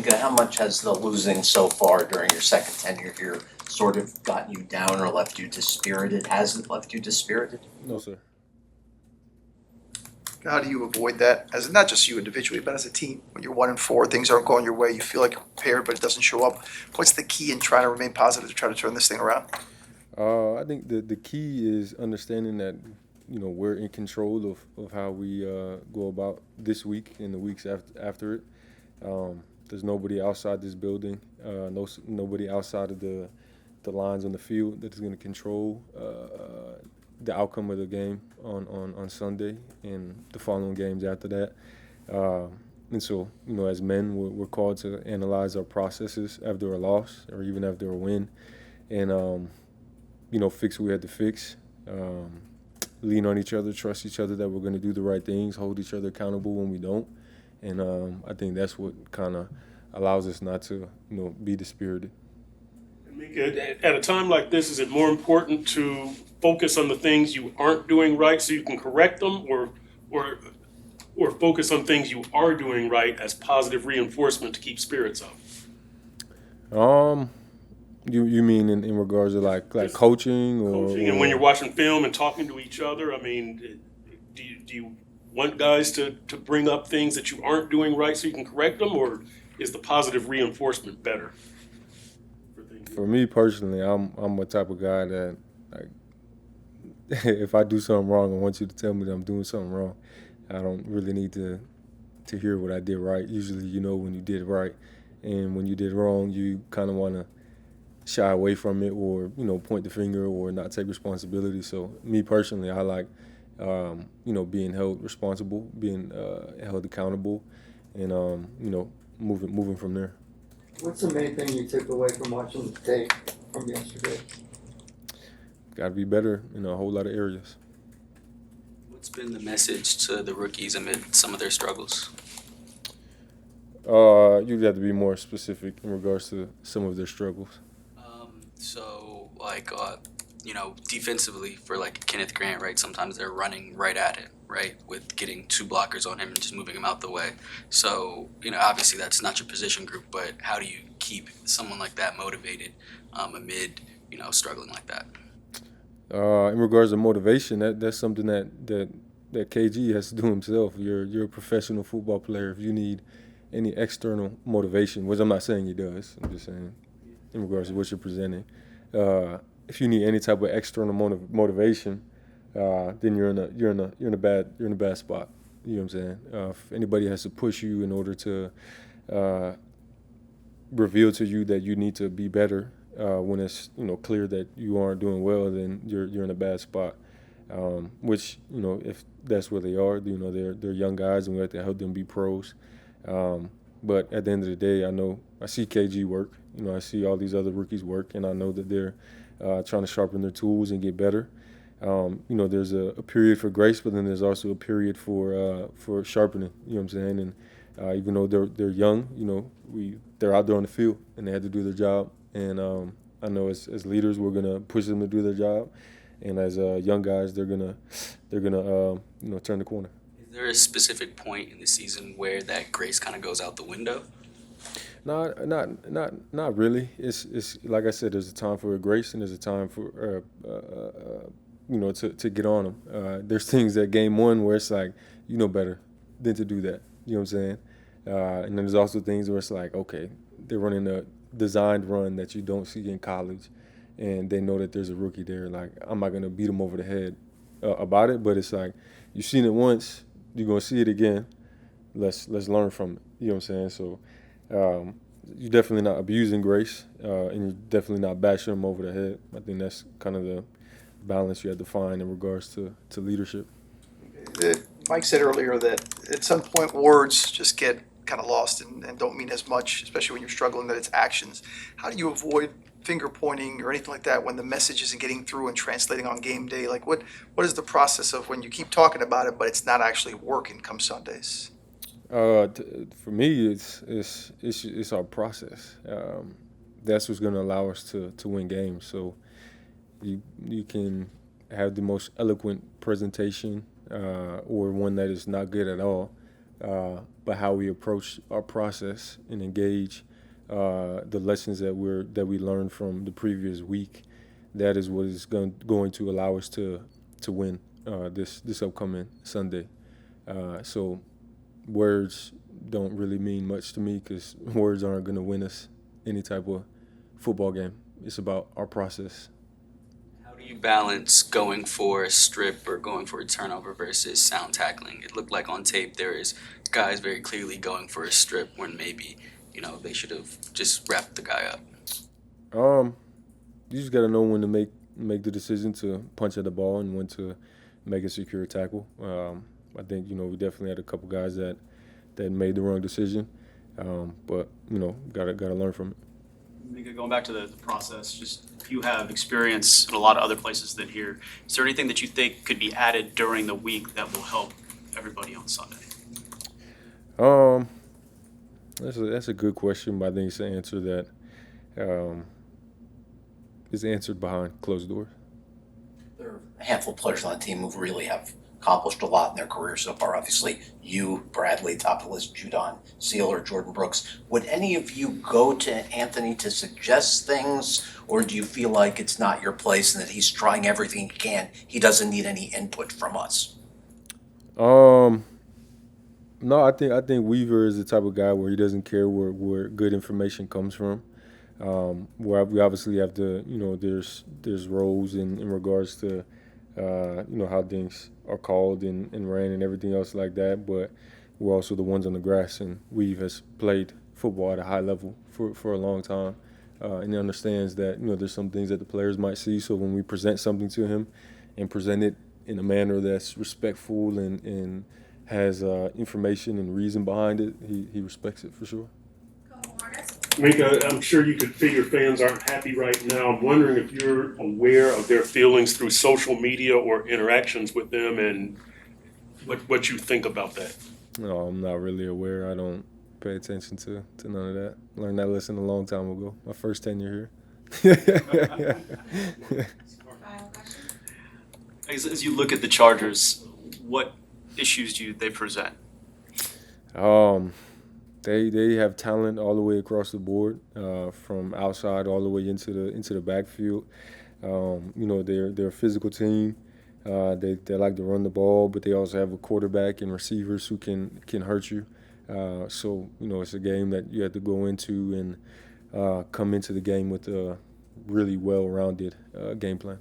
Minkah, how much has the losing so far during your second tenure here sort of gotten you down or left you dispirited? Has it left you dispirited? No, sir. How do you avoid that, as not just you individually, but as a team? When you're 1-4, things aren't going your way, you feel like you're prepared, but it doesn't show up. What's the key in trying to remain positive to try to turn this thing around? I think the key is understanding that we're in control of how we go about this week and the weeks after it. There's nobody outside this building, nobody outside of the lines on the field that is going to control the outcome of the game on Sunday and the following games after that. And so, as men, we're called to analyze our processes after a loss or even after a win, and fix what we had to fix. Lean on each other, trust each other that we're going to do the right things, hold each other accountable when we don't. And I think that's what kind of allows us not to, be dispirited. Minkah, at a time like this, is it more important to focus on the things you aren't doing right so you can correct them, or focus on things you are doing right as positive reinforcement to keep spirits up? You mean in regards to like coaching or Coaching, and when you're watching film and talking to each other, I mean, do you want guys to bring up things that you aren't doing right so you can correct them, or is the positive reinforcement better? For me personally, I'm a type of guy that, like, if I do something wrong, I want you to tell me that I'm doing something wrong. I don't really need to hear what I did right. Usually, when you did right, and when you did wrong, you kind of want to shy away from it, or point the finger, or not take responsibility. So me personally, I like being held responsible, being held accountable, and moving from there. What's the main thing you took away from watching the tape from yesterday? Got to be better in a whole lot of areas. What's been the message to the rookies amid some of their struggles? You'd have to be more specific in regards to some of their struggles. Defensively for like Kenneth Grant, right? Sometimes they're running right at it, right? With getting two blockers on him and just moving him out the way. So, obviously that's not your position group, but how do you keep someone like that motivated amid, struggling like that? In regards to motivation, that's something that KG has to do himself. You're a professional football player. If you need any external motivation, which I'm not saying he does, I'm just saying in regards to what you're presenting. If you need any type of external motivation, then you're in a bad spot. You know what I'm saying? If anybody has to push you in order to reveal to you that you need to be better, when it's clear that you aren't doing well, then you're in a bad spot. Which if that's where they are, they're young guys, and we have to help them be pros. But at the end of the day, I see KG work. I see all these other rookies work, and I know that they're trying to sharpen their tools and get better. There's a period for grace, but then there's also a period for sharpening. You know what I'm saying? And even though they're young, they're out there on the field and they had to do their job. And I know as leaders, we're gonna push them to do their job, and as young guys, they're gonna turn the corner. Is there a specific point in the season where that grace kind of goes out the window? Not really. It's like I said, there's a time for grace and there's a time for to get on them. There's things that game one where it's like better than to do that. You know what I'm saying? And then there's also things where it's like, okay, they're running a designed run that you don't see in college, and they know that there's a rookie there. Like, I'm not gonna beat them over the head about it, but it's like, you've seen it once, you're gonna see it again. Let's learn from it. You know what I'm saying? So. You're definitely not abusing grace, and you're definitely not bashing them over the head. I think that's kind of the balance you have to find in regards to leadership. Mike said earlier that at some point words just get kind of lost and don't mean as much, especially when you're struggling, that it's actions. How do you avoid finger pointing or anything like that when the message isn't getting through and translating on game day? Like, what is the process of when you keep talking about it but it's not actually working come Sundays? For me, it's our process. That's what's going to allow us to win games. So you can have the most eloquent presentation or one that is not good at all. but how we approach our process and engage the lessons that we learned from the previous week. That is what is going to allow us to win this upcoming Sunday. So words don't really mean much to me because words aren't going to win us any type of football game. It's about our process. How do you balance going for a strip or going for a turnover versus sound tackling? It looked like on tape there is guys very clearly going for a strip when maybe, they should have just wrapped the guy up. You just got to know when to make the decision to punch at the ball and when to make a secure tackle. I think, we definitely had a couple guys that made the wrong decision, but, gotta learn from it. Minkah, going back to the process, just you have experience in a lot of other places than here. Is there anything that you think could be added during the week that will help everybody on Sunday? That's a good question, but I think it's an answer that is answered behind closed doors. There are a handful of players on the team who really have accomplished a lot in their career so far. Obviously, you, Bradley, top of the list, Judon, Sealer, Jordan Brooks. Would any of you go to Anthony to suggest things, or do you feel like it's not your place and that he's trying everything he can? He doesn't need any input from us. No, I think Weaver is the type of guy where he doesn't care where good information comes from. Where we obviously have to, there's roles in regards to, how things are called and ran and everything else like that. But we're also the ones on the grass, and Weave has played football at a high level for a long time, and he understands that there's some things that the players might see. So when we present something to him, and present it in a manner that's respectful and has information and reason behind it, he respects it for sure. Minkah, I'm sure you could figure fans aren't happy right now. I'm wondering if you're aware of their feelings through social media or interactions with them, and what you think about that. No, I'm not really aware. I don't pay attention to none of that. Learned that lesson a long time ago. My first tenure here. As you look at the Chargers, what issues do they present? They have talent all the way across the board, from outside all the way into the backfield. They're a physical team. They like to run the ball, but they also have a quarterback and receivers who can hurt you. So it's a game that you have to go into and come into the game with a really well-rounded game plan.